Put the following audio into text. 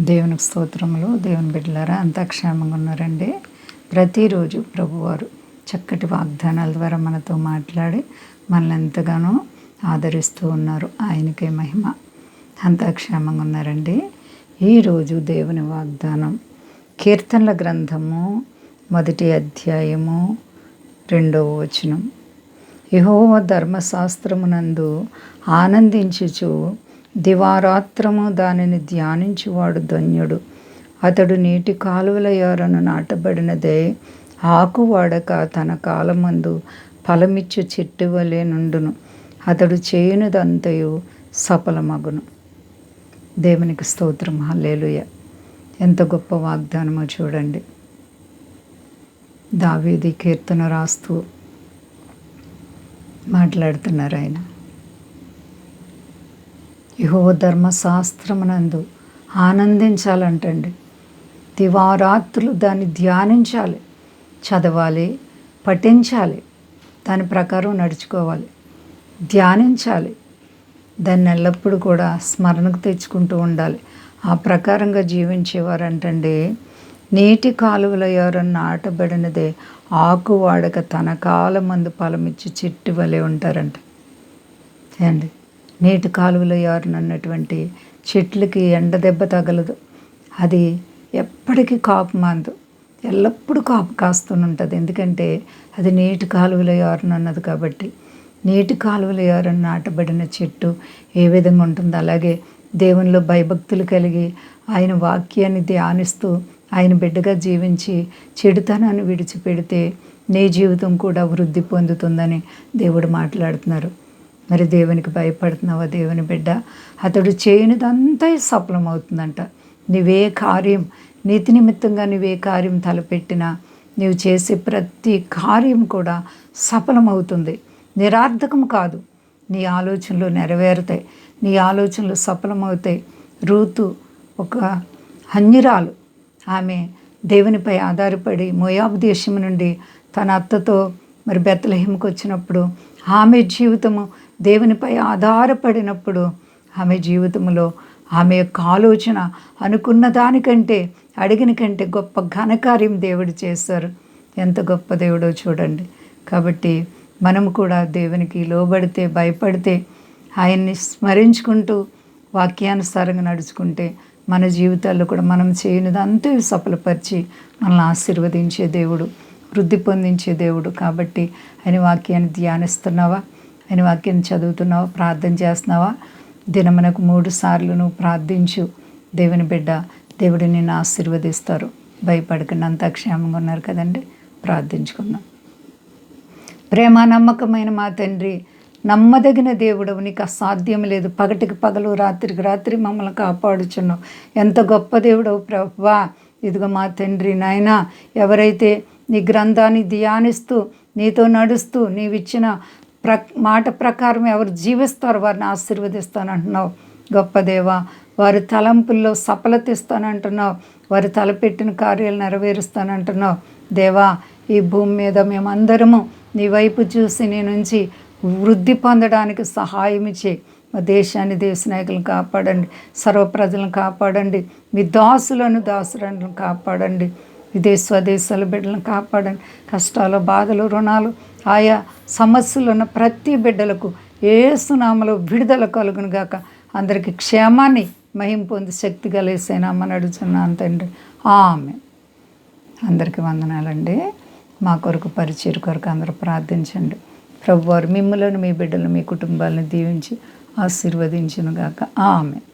దేవునికి స్తోత్రములు. దేవుని బిడ్డలారా అంతా క్షేమంగా ఉన్నారండి. ప్రతిరోజు ప్రభువారు చక్కటి వాగ్దానాల ద్వారా మనతో మాట్లాడి మనల్ని ఎంతగానో ఆదరిస్తూ ఉన్నారు. ఆయనకే మహిమ. అంతా క్షేమంగా ఉన్నారండి. ఈరోజు దేవుని వాగ్దానం కీర్తనల గ్రంథము 1వ అధ్యాయము 2వ వచనం. యెహోవా ధర్మశాస్త్రమునందు ఆనందించుచు దివారాత్రము దానిని ధ్యానించువాడు ధన్యుడు. అతడు నీటి కాలువల యొరను నాటబడినదే ఆకు వాడక తన కాలమందు ఫలమిచ్చు చెట్టు వలె నుండును. అతడు చేయునదంతయు సఫలమగును. దేవునికి స్తోత్రం. హల్లెలూయా. ఎంత గొప్ప వాగ్దానమో చూడండి. దావీదు కీర్తన రాస్తూ మాట్లాడుతున్నారు ఆయన. యెహోవా ధర్మశాస్త్రమునందు ఆనందించాలంటండి. దివారాత్రులు దాన్ని ధ్యానించాలి, చదవాలి, పఠించాలి, దాని ప్రకారం నడుచుకోవాలి, ధ్యానించాలి, దాన్ని ఎల్లప్పుడూ కూడా స్మరణకు తెచ్చుకుంటూ ఉండాలి. ఆ ప్రకారంగా జీవించేవారంటండి నీటి కాలువల ఎవరన్నా నాటబడినదే ఆకు వాడక తన కాలమందు ఫలమిచ్చి చెట్టు వలె ఉంటారంట. ఏండి, నీటి కాలువలో ఎవరినన్నటువంటి చెట్లకి ఎండ దెబ్బ తగలదు. అది ఎప్పటికీ కాపు మాందు, ఎల్లప్పుడూ కాపు కాస్తూనే ఎందుకంటే అది నీటి కాలువలో ఎవరినన్నది కాబట్టి. నీటి కాలువలో ఎవరన్నా నాటబడిన చెట్టు ఏ విధంగా ఉంటుందో అలాగే దేవునిలో భయభక్తులు కలిగి ఆయన వాక్యాన్ని ధ్యానిస్తూ ఆయన బిడ్డగా జీవించి చెడుతనాన్ని విడిచిపెడితే నీ జీవితం కూడా వృద్ధి పొందుతుందని దేవుడు మాట్లాడుతున్నారు. మరి దేవునికి భయపడుతున్నావా దేవుని బిడ్డ? అతడు చేయనిదంతా సఫలమవుతుందంట. నీవే కార్యం, నీతి నిమిత్తంగా నువ్వే కార్యం తలపెట్టినా నీవు చేసే ప్రతి కార్యం కూడా సఫలమవుతుంది. నిరార్థకం కాదు. నీ ఆలోచనలు నెరవేరుతాయి, నీ ఆలోచనలు సఫలమవుతాయి. రూతు ఒక అన్యురాలు. ఆమె దేవునిపై ఆధారపడి మోయాబు దేశం నుండి తన అత్తతో మరి బెత్లెహేముకు వచ్చినప్పుడు ఆమె జీవితము దేవునిపై ఆధారపడినప్పుడు ఆమె జీవితంలో ఆమె యొక్క ఆలోచన అనుకున్న దానికంటే అడిగిన కంటే గొప్ప ఘనకార్యం దేవుడు చేశారు. ఎంత గొప్ప దేవుడో చూడండి. కాబట్టి మనము కూడా దేవునికి లోబడితే, భయపడితే, ఆయన్ని స్మరించుకుంటూ వాక్యానుసారంగా నడుచుకుంటే మన జీవితాల్లో కూడా మనం చేయనిదంతా సఫలపరిచి మనల్ని ఆశీర్వదించే దేవుడు, వృద్ధి పొందించే దేవుడు. కాబట్టి ఆయన వాక్యాన్ని ధ్యానిస్తున్నావా? ఆయన వాక్యాన్ని చదువుతున్నావా? ప్రార్థన చేస్తున్నావా? దినమునకు 3 సార్లు నువ్వు ప్రార్థించు. దేవుని బిడ్డ, దేవుడు నిన్ను ఆశీర్వదిస్తారు. భయపడకుండా అంతా క్షేమంగా ఉన్నారు కదండి. ప్రార్థించుకుందాం. ప్రేమ నమ్మకమైన మా తండ్రి, నమ్మదగిన దేవుడవు, నీకు అసాధ్యం లేదు. పగటికి పగలు, రాత్రికి రాత్రి మమ్మల్ని కాపాడుచున్నావు. ఎంత గొప్ప దేవుడవు ప్రభువా. ఇదిగో మా తండ్రి నాయన, ఎవరైతే నీ గ్రంథాన్ని ధ్యానిస్తూ నీతో నడుస్తూ నీవిచ్చిన మాట ప్రకారం ఎవరు జీవిస్తారో వారిని ఆశీర్వదిస్తానంటున్నావు. గొప్ప దేవా, వారి తలంపుల్లో సఫలత ఇస్తానంటున్నావు. వారి తలపెట్టిన కార్యాలు నెరవేరుస్తానంటున్నావు. దేవా, ఈ భూమి మీద మేమందరము నీ వైపు చూసి నీ నుంచి వృద్ధి పొందడానికి సహాయం ఇచ్చే మా దేశాన్ని, దేశ నాయకులను కాపాడండి. సర్వ ప్రజలను కాపాడండి. మీ దాసులను కాపాడండి. విదేశ స్వదేశాల బిడ్డలను కాపాడండి. కష్టాలు, బాధలు, రుణాలు, ఆయా సమస్యలు ఉన్న ప్రతి బిడ్డలకు యేసు నామములో విడుదల కలుగును గాక. అందరికీ క్షేమాన్ని మహిమ పొంది శక్తి కలిసేనామని అడుగుతున్నాను తండ్రి. ఆమేన్. అందరికీ వందనాలండి. మా కొరకు పరిచయం కొరకు అందరూ ప్రార్థించండి. ప్రభువారు మిమ్మలను, మీ బిడ్డలను, మీ కుటుంబాలను దీవించి ఆశీర్వదించును గాక. ఆమేన్.